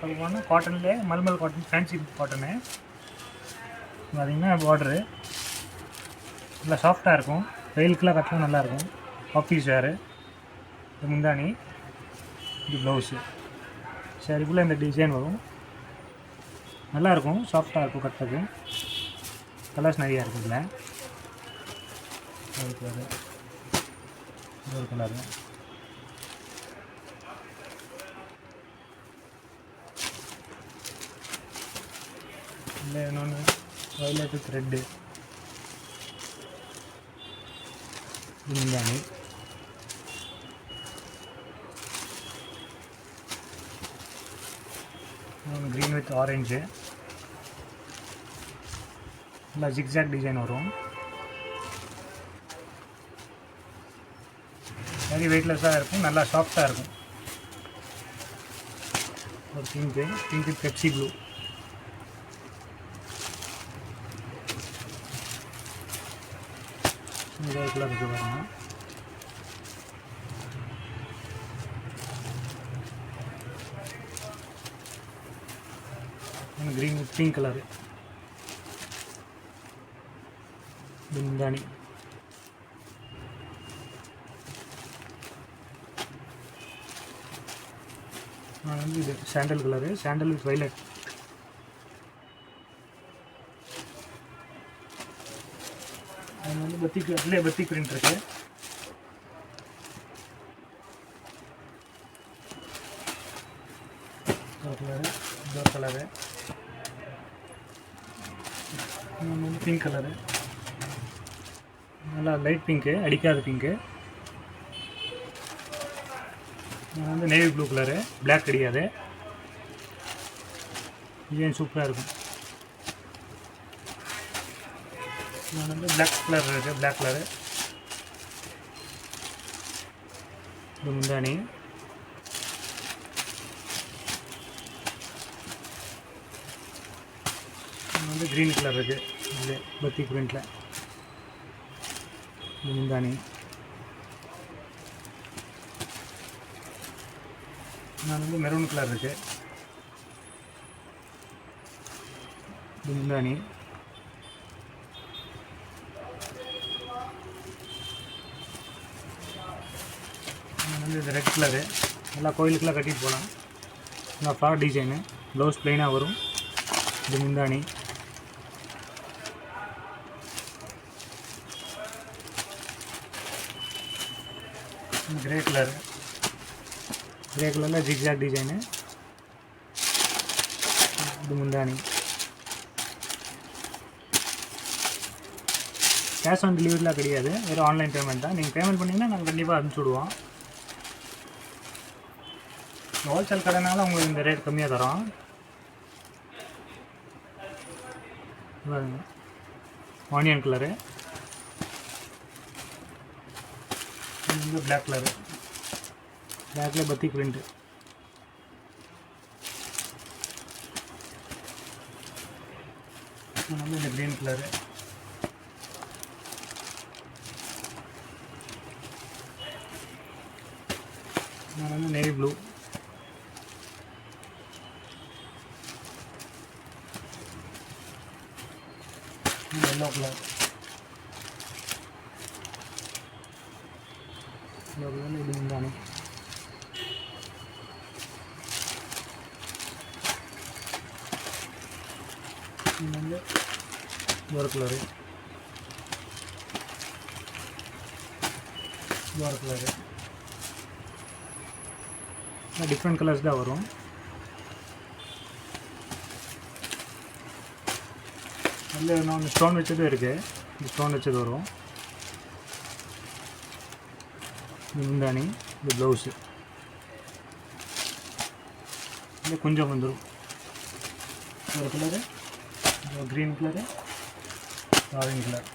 சொல்ல போனால் காட்டன்லேயே mulmul cotton, fancy cotton. பார்த்திங்கன்னா பார்ட்ரு நல்லா சாஃப்டாக இருக்கும், வெயிலுக்குலாம் கட்டலாம் நல்லாயிருக்கும். ஆஃபீஸ் வேறு. இது முந்தானி, இது ப்ளவுஸு. சரிக்குள்ளே இந்த டிசைன் வரும், நல்லாயிருக்கும், சாஃப்டாக இருக்கும் கட்டுறது. கலர்ஸ் நிறையா இருக்குது இதில். ஒரு கலரு, ஒரு கலரு, இல்லை இன்னொன்று வயலட்டு த்ரெட்டு. இது முந்தானி. க்ரீன் வித் ஆரஞ்சு, நல்லா ஜிக்ஸாக் டிசைன் வரும். வெரி வெயிட்லெஸ்ஸாக இருக்கும், நல்லா சாஃப்டாக இருக்கும். ஒரு pink, pink with Pepsi blue. இந்த கலர் இருக்குது பாருங்கள். Green with pink colour. இது முந்தானி. இது sandal colour, sandal with violet. அது பத்தி பிரிண்ட் இருக்குது. கலரு, கலரு, பிங்க் கலரு, நல்லா லைட் பிங்க்கு, அடிக்காத pink. Navy blue colour, black கிடையாது. டிசைன் சூப்பராக இருக்கும். பிளாக் கலர் இருக்குது, பிளாக் கலரு. இது முந்தானி. க்ரீன் கலர் இருக்குது, இது பத்தி பிரிண்டில். இது முந்தானி. மெரூன் கலர் இருக்குது, இது முந்தானி. இது ரெட் கலரு, நல்லா கோயிலுக்கெல்லாம் கட்டிட்டு போகலாம். நல்லா ஃப்ளார் டிசைனு, ப்ளவுஸ் ப்ளைனாக வரும். இது முந்தானி. கிரே கலரு, கிரே கலரில் ஜிக்ஸாக் டிசைனு. இது முந்தானி. கேஷ் ஆன் டெலிவரிலாம் கிடையாது, வெறும் ஆன்லைன் பேமெண்ட் தான். நீங்கள் பேமெண்ட் பண்ணிங்கன்னா நாங்கள் கண்டிப்பாக அனுப்பிச்சி விடுவோம். ஹோல்சேல் கடைனால உங்களுக்கு இந்த ரேட் கம்மியாக தரோம். ஆனியன் கலரு, பிளாக் கலரு, பிளாக்ல பத்தி பிரிண்ட். இந்த green colour, navy blue, yellow colour, இது முந்தானி. ஒரு கலரு, ஒரு கலரு. டிஃப்ரெண்ட் கலர்ஸ் தான் வரும். அதில் நான் ஸ்டோன் வச்சதும் இருக்குது, இந்த ஸ்டோன் வச்சது வரும். இது முந்தானி, இது ப்ளவுஸு. இல்லை கொஞ்சம் வந்துடும். ஒரு colour, green colour, orange colour.